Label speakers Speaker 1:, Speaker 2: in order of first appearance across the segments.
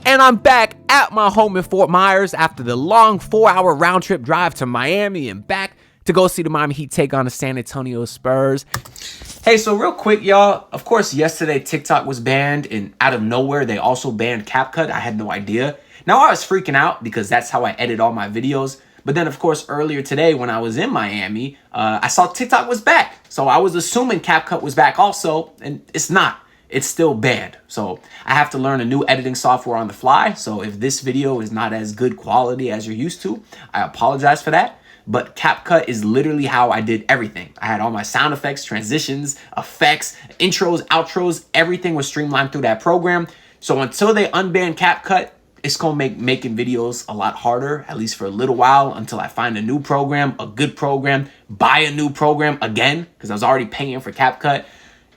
Speaker 1: And I'm back at my home in Fort Myers after the long 4-hour round trip drive to Miami and back to go see the Miami Heat take on the San Antonio Spurs. Hey, so real quick, y'all. Of course, yesterday TikTok was banned, and out of nowhere, they also banned CapCut. I had no idea. Now, I was freaking out because that's how I edit all my videos. But then, of course, earlier today when I was in Miami, I saw TikTok was back. So I was assuming CapCut was back also, and it's not. It's still banned. So I have to learn a new editing software on the fly. So if this video is not as good quality as you're used to, I apologize for that. But CapCut is literally how I did everything. I had all my sound effects, transitions, effects, intros, outros. Everything was streamlined through that program. So until they unban CapCut, it's going to make making videos a lot harder, at least for a little while, until I find a new program, a good program, buy a new program again, because I was already paying for CapCut.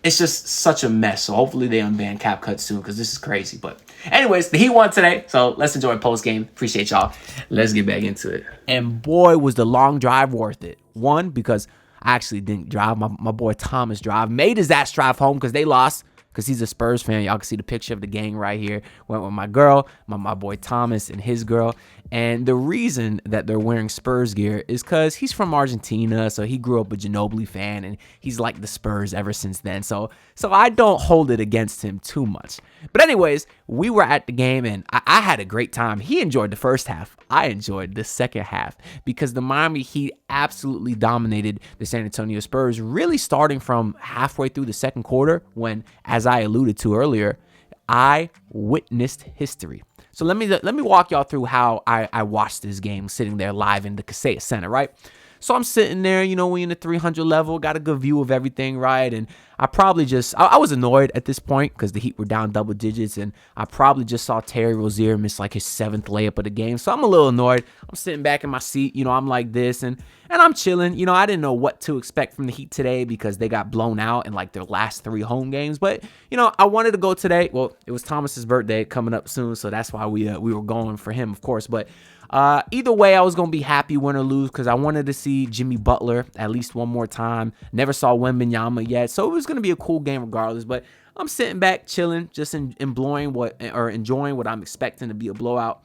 Speaker 1: It's just such a mess. So hopefully they unban CapCut soon, because this is crazy. But anyways, the Heat won today, so let's enjoy post game. Appreciate y'all. Let's get back into it. And boy, was the long drive worth it. One, because I actually didn't drive. My boy Thomas made his ass drive home because they lost. Because he's a Spurs fan. Y'all can see the picture of the gang right here. Went with my girl, my boy Thomas and his girl. And the reason that they're wearing Spurs gear is because he's from Argentina. So he grew up a Ginobili fan. And he's liked the Spurs ever since then. So I don't hold it against him too much. But anyways, we were at the game and I had a great time. He enjoyed the first half. I enjoyed the second half. Because the Miami Heat absolutely dominated the San Antonio Spurs. Really starting from halfway through the second quarter when, as I alluded to earlier, I witnessed history. So let me walk y'all through how I watched this game sitting there live in the Kaseya Center, right? So I'm sitting there, we in the 300 level, got a good view of everything, right? And I probably I was annoyed at this point because the Heat were down double digits, and I probably just saw Terry Rozier miss like his 7th layup of the game. So I'm a little annoyed. I'm sitting back in my seat, I'm like this, and I'm chilling. I didn't know what to expect from the Heat today because they got blown out in like their last 3 home games. But, I wanted to go today. Well, it was Thomas's birthday coming up soon, so that's why we were going for him, of course. But either way, I was going to be happy, win or lose, because I wanted to see Jimmy Butler at least one more time. Never saw Wemby yet, so it was going to be a cool game regardless. But I'm sitting back, chilling, just enjoying what I'm expecting to be a blowout.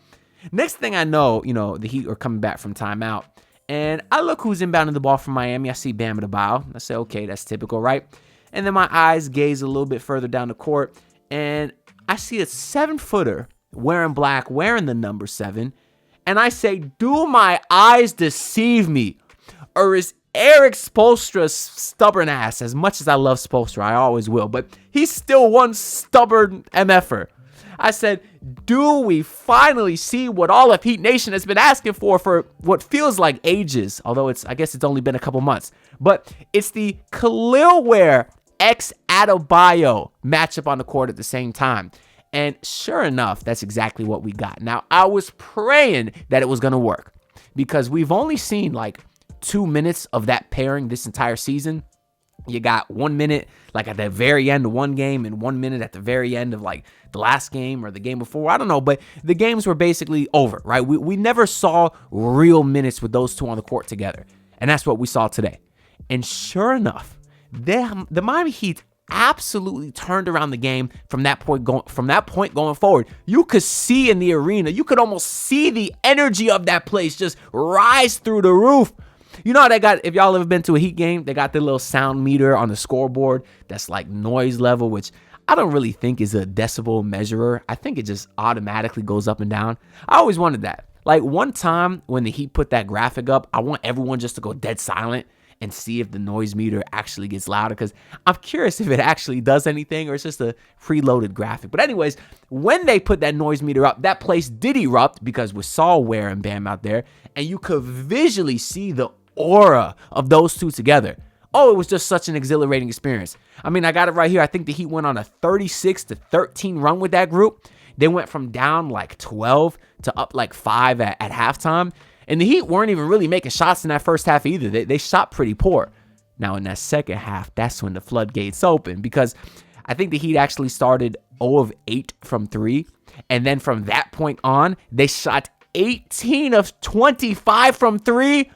Speaker 1: Next thing I know, the Heat are coming back from timeout, and I look who's inbounding the ball from Miami. I see Bam and Adebayo. I say, okay, that's typical, right? And then my eyes gaze a little bit further down the court, and I see a 7-footer wearing black, wearing the number 7. And I say, do my eyes deceive me? Or is Eric Spoelstra's stubborn ass, as much as I love Spoelstra, I always will, but he's still one stubborn MFer. I said, do we finally see what all of Heat Nation has been asking for what feels like ages, although I guess it's only been a couple months. But it's the Kel'el Ware x Adebayo matchup on the court at the same time. And sure enough, that's exactly what we got. Now, I was praying that it was going to work because we've only seen like 2 minutes of that pairing this entire season. You got 1 minute like at the very end of one game and 1 minute at the very end of like the last game or the game before. I don't know, but the games were basically over, right? We never saw real minutes with those two on the court together. And that's what we saw today. And sure enough, the Miami Heat absolutely turned around the game from that point going forward. You could see in the arena, you could almost see the energy of that place just rise through the roof. You know how they got, if y'all ever been to a Heat game, they got the little sound meter on the scoreboard that's like noise level, which I don't really think is a decibel measurer. I think it just automatically goes up and down. I always wanted that. Like one time when the Heat put that graphic up, I want everyone just to go dead silent and see if the noise meter actually gets louder, because I'm curious if it actually does anything or it's just a preloaded graphic. But anyways, when they put that noise meter up, that place did erupt because we saw Ware and Bam out there, and you could visually see the aura of those two together. Oh, it was just such an exhilarating experience. I mean, I got it right here. I think the Heat went on a 36-13 run with that group. They went from down like 12 to up like 5 at halftime. And the Heat weren't even really making shots in that first half either. They shot pretty poor. Now, in that second half, that's when the floodgates opened, because I think the Heat actually started 0 of 8 from 3. And then from that point on, they shot 18 of 25 from 3.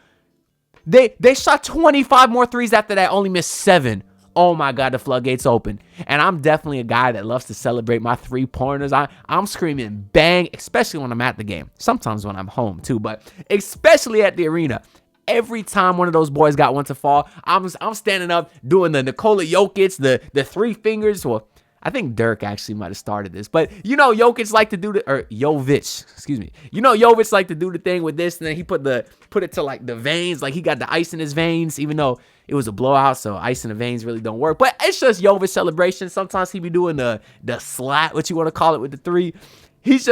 Speaker 1: They shot 25 more threes after that, only missed 7 oh my God, the floodgates open. And I'm definitely a guy that loves to celebrate my 3-pointers. I'm screaming bang, especially when I'm at the game. Sometimes when I'm home too, but especially at the arena. Every time one of those boys got one to fall, I'm standing up doing the Nikola Jokic, the 3 fingers. Well, I think Dirk actually might have started this, but Jokic like to do Jovic like to do the thing with this, and then he put it to like the veins, like he got the ice in his veins, even though it was a blowout, so ice in the veins really don't work. But it's just Jovic celebration. Sometimes he be doing the slat, what you want to call it, with the 3. He's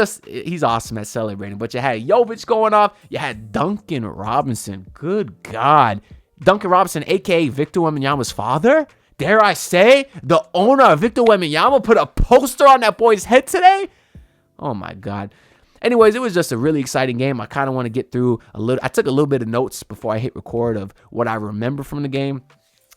Speaker 1: awesome at celebrating. But you had Jovic going off. You had Duncan Robinson. Good God. Duncan Robinson, a.k.a. Victor Wembanyama's father. Dare I say, the owner of Victor Wembanyama put a poster on that boy's head today? Oh, my God. Anyways, it was just a really exciting game. I kind of want to get through I took a little bit of notes before I hit record of what I remember from the game.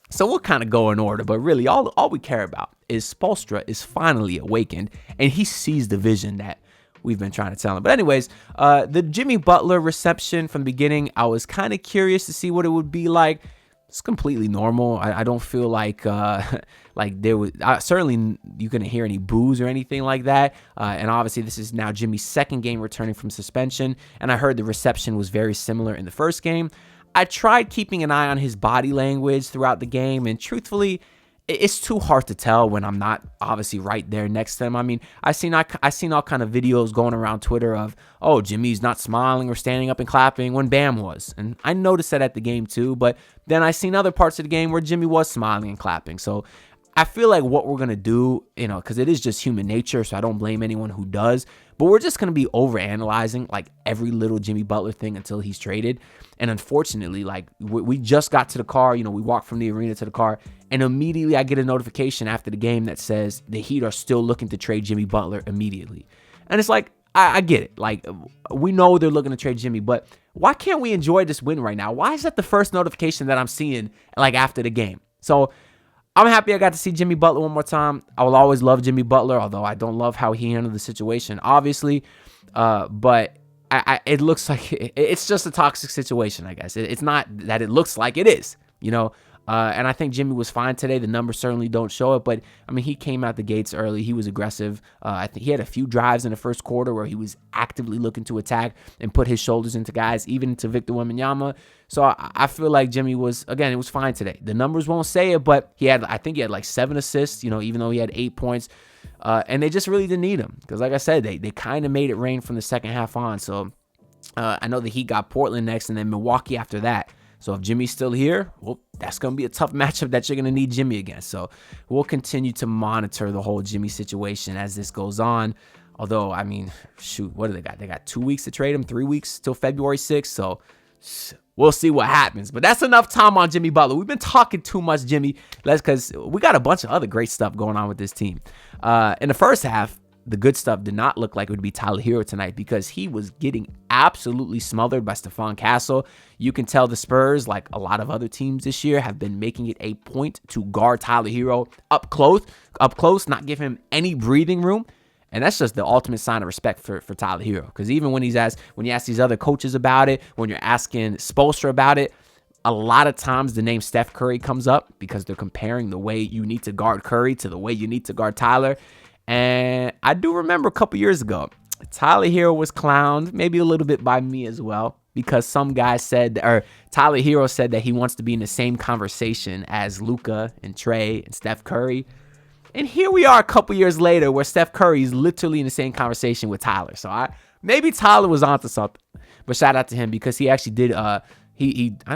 Speaker 1: So we'll kind of go in order, but really all we care about is Spoelstra is finally awakened, and he sees the vision that we've been trying to tell him. But anyways, the Jimmy Butler reception from the beginning, I was kind of curious to see what it would be like. It's completely normal. I don't feel like there was certainly you couldn't hear any boos or anything like that. And obviously this is now Jimmy's second game returning from suspension, and I heard the reception was very similar in the first game. I tried keeping an eye on his body language throughout the game, and truthfully, it's too hard to tell when I'm not obviously right there next to him. I mean, I seen all kind of videos going around Twitter of, oh, Jimmy's not smiling or standing up and clapping when Bam was. And I noticed that at the game too, but then I seen other parts of the game where Jimmy was smiling and clapping. So I feel like what we're going to do, because it is just human nature, so I don't blame anyone who does, but we're just going to be overanalyzing like every little Jimmy Butler thing until he's traded. And unfortunately, like we just got to the car, we walked from the arena to the car, and immediately I get a notification after the game that says the Heat are still looking to trade Jimmy Butler immediately. And it's like, I get it. Like, we know they're looking to trade Jimmy, but why can't we enjoy this win right now? Why is that the first notification that I'm seeing like after the game? So I'm happy I got to see Jimmy Butler one more time. I will always love Jimmy Butler, although I don't love how he handled the situation, obviously. But it looks like it's just a toxic situation, I guess. It's not that it looks like it is, and I think Jimmy was fine today. The numbers certainly don't show it, but I mean, he came out the gates early. He was aggressive. I think he had a few drives in the first quarter where he was actively looking to attack and put his shoulders into guys, even to Victor Wembanyama. So I feel like Jimmy was fine today. The numbers won't say it, but I think he had like 7 assists, even though he had 8 points. And they just really didn't need him because, like I said, they kind of made it rain from the second half on. So I know the Heat got Portland next and then Milwaukee after that. So if Jimmy's still here, well, that's going to be a tough matchup that you're going to need Jimmy against. So we'll continue to monitor the whole Jimmy situation as this goes on. Although, I mean, shoot, what do they got? They got 2 weeks to trade him, 3 weeks till February 6th. So we'll see what happens. But that's enough time on Jimmy Butler. We've been talking too much, Jimmy. Because we got a bunch of other great stuff going on with this team. In the first half, the good stuff did not look like it would be Tyler Hero tonight because he was getting absolutely smothered by Stephon Castle. You can tell the Spurs, like a lot of other teams this year, have been making it a point to guard Tyler Hero up close, not give him any breathing room. And that's just the ultimate sign of respect for Tyler Hero. Because even when you ask these other coaches about it, when you're asking Spoelstra about it, a lot of times the name Steph Curry comes up because they're comparing the way you need to guard Curry to the way you need to guard Tyler. And I do remember a couple years ago, Tyler Hero was clowned, maybe a little bit by me as well, because some guy said, or Tyler Hero said that he wants to be in the same conversation as Luka and Trey and Steph Curry. And here we are a couple years later where Steph Curry is literally in the same conversation with Tyler. So maybe Tyler was onto something. But shout out to him because he actually did I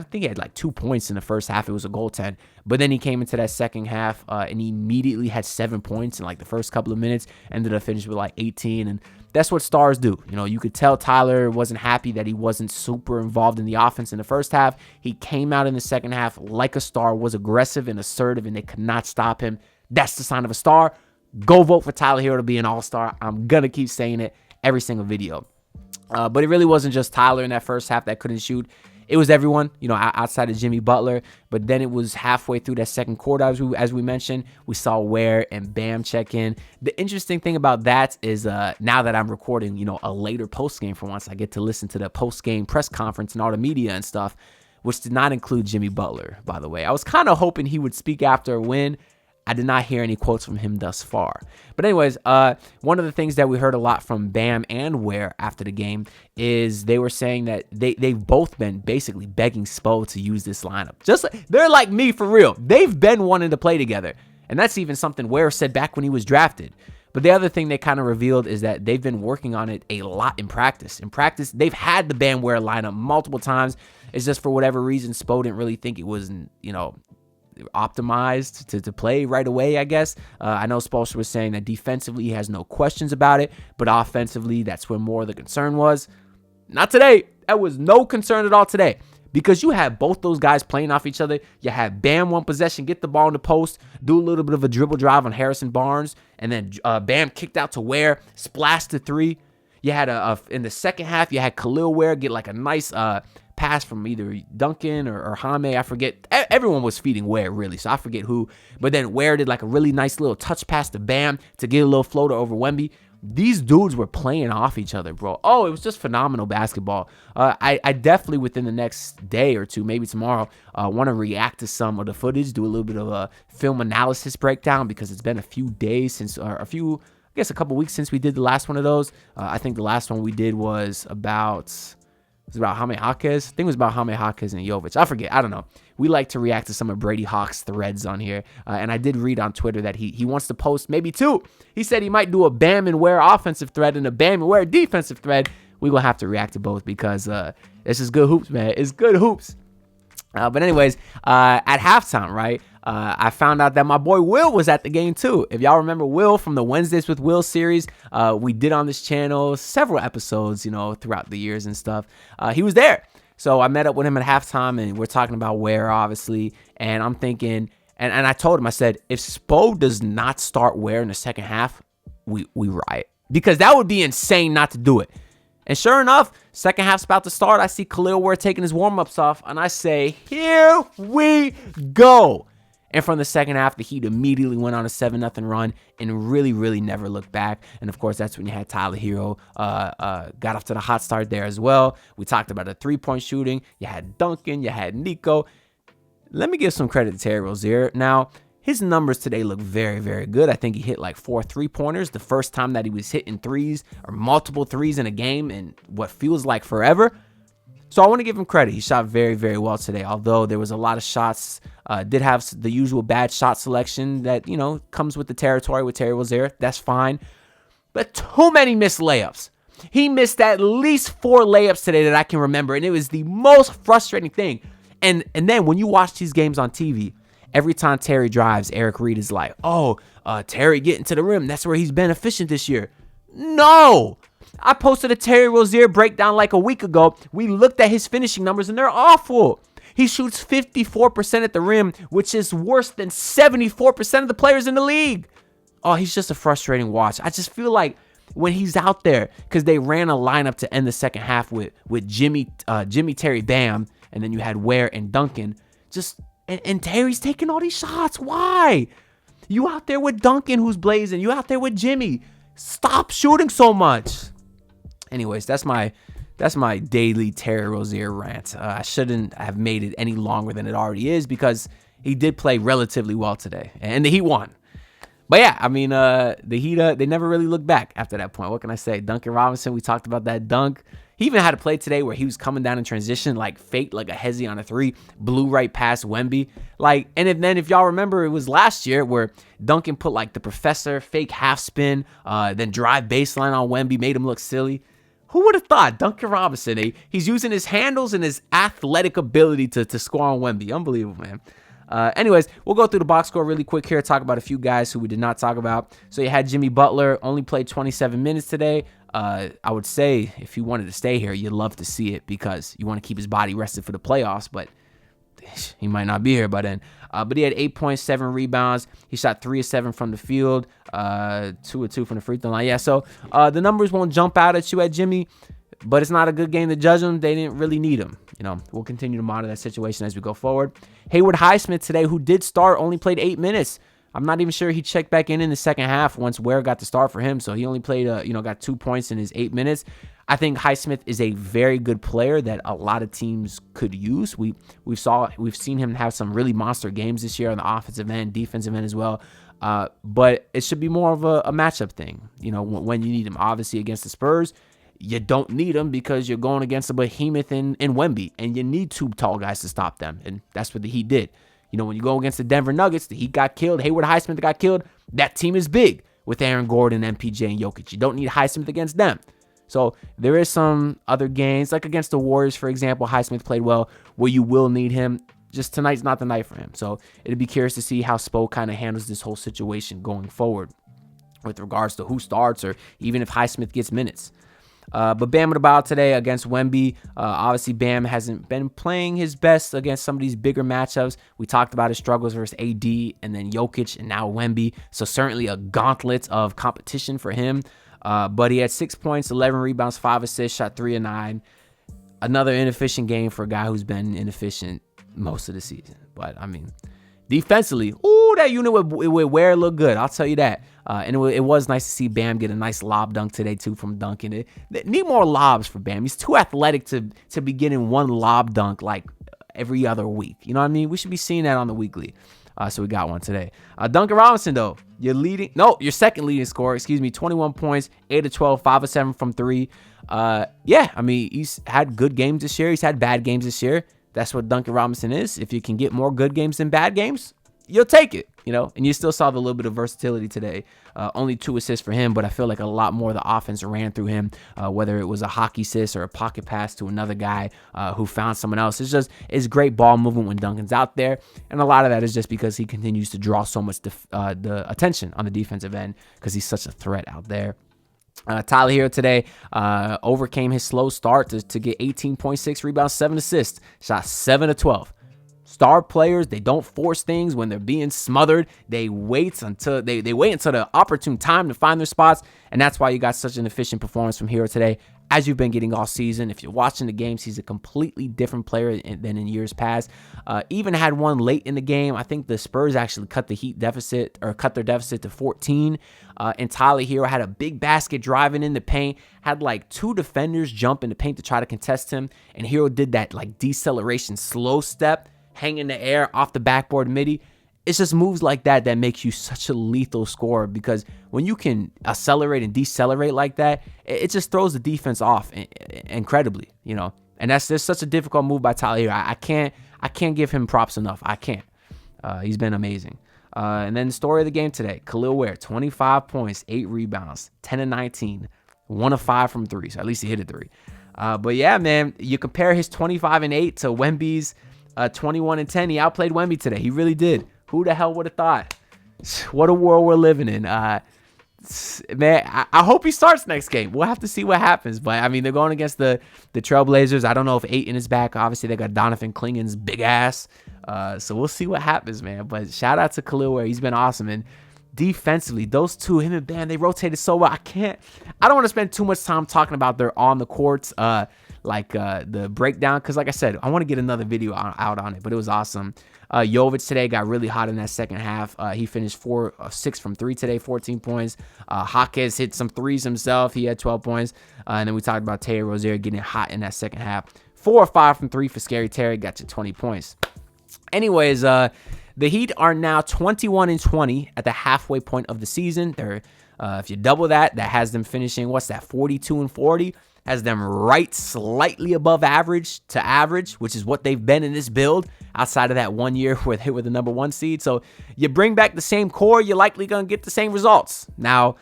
Speaker 1: think he had like 2 points in the first half. It was a goaltend. But then he came into that second half and he immediately had 7 points in like the first couple of minutes. Ended up finishing with like 18. And that's what stars do. You could tell Tyler wasn't happy that he wasn't super involved in the offense in the first half. He came out in the second half like a star, was aggressive and assertive, and they could not stop him. That's the sign of a star. Go vote for Tyler Hero to be an all-star. I'm going to keep saying it every single video. But it really wasn't just Tyler in that first half that couldn't shoot. It was everyone, outside of Jimmy Butler. But then it was halfway through that second quarter, as we mentioned, we saw Ware and Bam check in. The interesting thing about that is now that I'm recording, a later post game for once, I get to listen to the post game press conference and all the media and stuff. which did not include Jimmy Butler, by the way. I was kind of hoping he would speak after a win. I did not hear any quotes from him thus far. But anyways, one of the things that we heard a lot from Bam and Ware after the game is they were saying that they've both been basically begging Spo to use this lineup. They're like me for real. They've been wanting to play together. And that's even something Ware said back when he was drafted. But the other thing they kind of revealed is that they've been working on it a lot in practice. In practice, they've had the Bam Ware lineup multiple times. It's just for whatever reason, Spo didn't really think it was, optimized to play right away, I guess. I know Spoelstra was saying that defensively he has no questions about it, but offensively that's where more of the concern was. Not today. That was no concern at all today because you had both those guys playing off each other. You had Bam one possession, get the ball in the post, do a little bit of a dribble drive on Harrison Barnes, and then Bam kicked out to Ware, splashed the three. You had in the second half, you had Kel'el Ware get like a nice pass from either Duncan or Jaime. I forget. Everyone was feeding Ware, really, so I forget who. But then Ware did like a really nice little touch pass to Bam to get a little floater over Wemby. These dudes were playing off each other, bro. Oh, it was just phenomenal basketball. I definitely, within the next day or two, maybe tomorrow, want to react to some of the footage, do a little bit of a film analysis breakdown because it's been a few days since, a couple weeks since we did the last one of those. I think the last one we did was about Jaime Jaquez. I think it was about Jaime Jaquez and Jovic. I forget. I don't know. We like to react to some of Brady Hawk's threads on here. And I did read on Twitter that he wants to post maybe two. He said he might do a Bam and Ware offensive thread and a Bam and Ware defensive thread. We're going to have to react to both because this is good hoops, man. It's good hoops. But anyways, at halftime, right, I found out that my boy Will was at the game too. If y'all remember Will from the Wednesdays with Will series, we did on this channel several episodes, throughout the years and stuff. He was there. So I met up with him at halftime and we're talking about Ware, obviously. And I'm thinking, and I told him, I said, if Spo does not start Ware in the second half, we riot. Because that would be insane not to do it. And sure enough, second half's about to start. I see Kel'el Ware taking his warm-ups off, and I say, here we go. And from the second half, the Heat immediately went on a 7-0 run and really, really never looked back. And, of course, that's when you had Tyler Hero got off to the hot start there as well. We talked about the three-point shooting. You had Duncan. You had Nico. Let me give some credit to Terry Rozier. Now, his numbers today look very, very good. I think he hit like 4 3-pointers, the first time that he was hitting threes or multiple threes in a game in what feels like forever. So I want to give him credit. He shot very, very well today, although there was a lot of shots. Did have the usual bad shot selection that, comes with the territory with Terry Rozier. That's fine. But too many missed layups. He missed at least 4 layups today that I can remember, and it was the most frustrating thing. And then when you watch these games on TV, every time Terry drives, Eric Reed is like, Terry getting to the rim. That's where he's been efficient this year. No. I posted a Terry Rozier breakdown like a week ago. We looked at his finishing numbers, and they're awful. He shoots 54% at the rim, which is worse than 74% of the players in the league. Oh, he's just a frustrating watch. I just feel like when he's out there, because they ran a lineup to end the second half with Jimmy, Terry, Bam, and then you had Ware and Duncan. And Terry's taking all these shots. Why? You out there with Duncan who's blazing. You out there with Jimmy. Stop shooting so much. Anyways, that's my daily Terry Rozier rant. I shouldn't have made it any longer than it already is because he did play relatively well today. And the Heat won. But yeah, I mean, the Heat, they never really looked back after that point. What can I say? Duncan Robinson, we talked about that dunk. He even had a play today where he was coming down in transition, like faked like a hezzy on a 3, blew right past Wemby. And if y'all remember, it was last year where Duncan put like the professor fake half spin, then drive baseline on Wemby, made him look silly. Who would have thought Duncan Robinson, he's using his handles and his athletic ability to score on Wemby. Unbelievable, man. Anyways, we'll go through the box score really quick here, talk about a few guys who we did not talk about. So you had Jimmy Butler, only played 27 minutes today. I would say if he wanted to stay here, you'd love to see it because you want to keep his body rested for the playoffs, but he might not be here by then. But he had 8.7 rebounds. He shot 3 of 7 from the field, 2 of 2 from the free throw line. Yeah, so the numbers won't jump out at you at Jimmy, but it's not a good game to judge him. They didn't really need him. We'll continue to monitor that situation as we go forward. Haywood Highsmith today, who did start, only played 8 minutes. I'm not even sure he checked back in the second half once Ware got the start for him. So he only played, got 2 points in his 8 minutes. I think Highsmith is a very good player that a lot of teams could use. We've seen him have some really monster games this year on the offensive end, defensive end as well. But it should be more of a matchup thing, when you need him. Obviously, against the Spurs, you don't need him because you're going against a behemoth in Wemby, and you need 2 tall guys to stop them, and that's what the Heat did. When you go against the Denver Nuggets, the Heat got killed. Hayward Highsmith got killed. That team is big with Aaron Gordon, MPJ, and Jokic. You don't need Highsmith against them. So there is some other games, like against the Warriors, for example. Highsmith played well, where you will need him. Just tonight's not the night for him. So it'd be curious to see how Spo kind of handles this whole situation going forward with regards to who starts or even if Highsmith gets minutes. But Bam Adebayo today against Wemby. Obviously, Bam hasn't been playing his best against some of these bigger matchups. We talked about his struggles versus AD and then Jokic and now Wemby. So certainly a gauntlet of competition for him. But he had 6 points, 11 rebounds, 5 assists, shot 3 of 9. Another inefficient game for a guy who's been inefficient most of the season. But, defensively, that unit with Ware looked good. I'll tell you that. And it was nice to see Bam get a nice lob dunk today, too, from dunking it. They need more lobs for Bam. He's too athletic to be getting one lob dunk like every other week. You know what I mean? We should be seeing that on the weekly. So we got one today. Duncan Robinson, though, your second leading scorer, 21 points, 8 of 12, 5 of 7 from 3. He's had good games this year. He's had bad games this year. That's what Duncan Robinson is. If you can get more good games than bad games, you'll take it, and you still saw the little bit of versatility today. Only 2 assists for him, but I feel like a lot more of the offense ran through him, whether it was a hockey assist or a pocket pass to another guy who found someone else. It's great ball movement when Duncan's out there, and a lot of that is just because he continues to draw so much the attention on the defensive end because he's such a threat out there. Tyler Hero today overcame his slow start to get 18.6 rebounds, 7 assists, shot 7 of 12. Star players, they don't force things when they're being smothered. They wait until the opportune time to find their spots, and that's why you got such an efficient performance from Hero today, as you've been getting all season. If you're watching the games, he's a completely different player than in years past. Even had one late in the game. I think the Spurs actually cut their deficit to 14. And Tyler Hero had a big basket driving in the paint, had like 2 defenders jump in the paint to try to contest him, and Hero did that like deceleration slow step, hang in the air off the backboard midi. It's just moves like that makes you such a lethal scorer, because when you can accelerate and decelerate like that, it just throws the defense off incredibly, And that's just such a difficult move by Tyler Hero. I can't give him props enough. I can't. He's been amazing. And then the story of the game today, Kel'el Ware, 25 points, 8 rebounds, 10 of 19, 1 of 5 from 3. So at least he hit a 3. But yeah, man, you compare his 25 and 8 to Wemby's 21 and 10. He outplayed Wemby today. He really did. Who the hell would have thought? What a world we're living in. Man, I hope he starts next game. We'll have to see what happens. But, they're going against the Trailblazers. I don't know if Ayton is back. Obviously, they got Donovan Klingen's big ass. So we'll see what happens, man. But shout out to Kel'el Ware. He's been awesome. And defensively, those two, him and Bam, they rotated so well. I don't want to spend too much time talking about their on the courts, the breakdown, because like I said, I want to get another video out on it, but it was awesome. Jovic today got really hot in that second half. He finished 4 of 6 from 3 today, 14 points. Jaquez hit some threes himself. He had 12 points. And then we talked about Terry Rozier getting hot in that second half. 4 or 5 from 3 for Scary Terry, got you 20 points. Anyways, the Heat are now 21 and 20 at the halfway point of the season. They're if you double that has them finishing, 42 and 40. Has them right slightly above average, which is what they've been in this build outside of that 1 year where they were the number 1 seed. So you bring back the same core, you're likely going to get the same results. Now,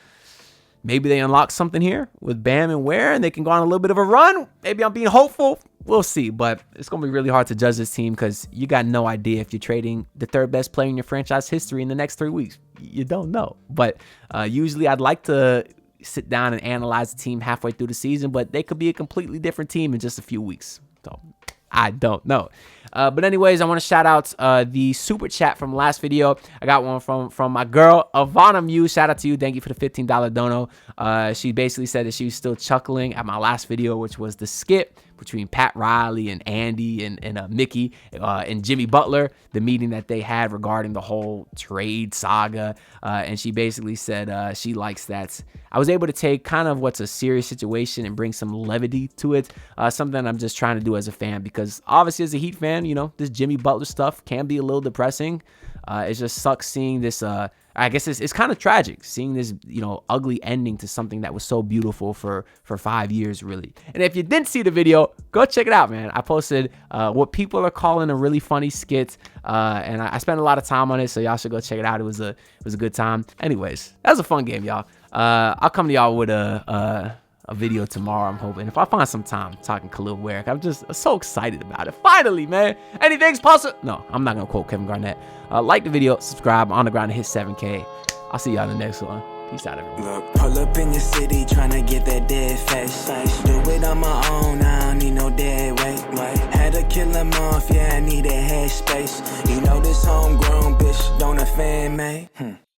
Speaker 1: maybe they unlock something here with Bam and Ware, and they can go on a little bit of a run. Maybe I'm being hopeful. We'll see, but it's going to be really hard to judge this team because you got no idea if you're trading the 3rd best player in your franchise history in the next 3 weeks. You don't know. But usually I'd like to sit down and analyze the team halfway through the season, but they could be a completely different team in just a few weeks. So I don't know. But anyways, I want to shout out the super chat from last video. I got one from my girl, Ivana Mew. Shout out to you. Thank you for the $15 dono. She basically said that she was still chuckling at my last video, which was the skit between Pat Riley and Andy and Mickey and Jimmy Butler, the meeting that they had regarding the whole trade saga. And she basically said she likes that I was able to take kind of what's a serious situation and bring some levity to it. Something I'm just trying to do as a fan, because obviously as a Heat fan, you know, this Jimmy Butler stuff can be a little depressing. It just sucks seeing this. I guess it's kind of tragic seeing this, you know, ugly ending to something that was so beautiful for 5 years, really. And if you didn't see the video, go check it out, man. I posted what people are calling a really funny skit, and I spent a lot of time on it, so y'all should go check it out. It was a good time. Anyways, that was a fun game, y'all. I'll come to y'all with a video tomorrow, I'm hoping, if I find some time talking Kel'el Ware. I'm just so excited about it. Finally, man. Anything's possible. No, I'm not gonna quote Kevin Garnett. Like the video, subscribe, on the ground to hit 7K. I'll see y'all in the next one. Peace out, everyone.
Speaker 2: Look, pull up in your city, tryna get that dead face. Do it on my own, I don't need no dead weight. Had to kill him off, yeah, I need that head space. You know this homegrown bitch don't offend me.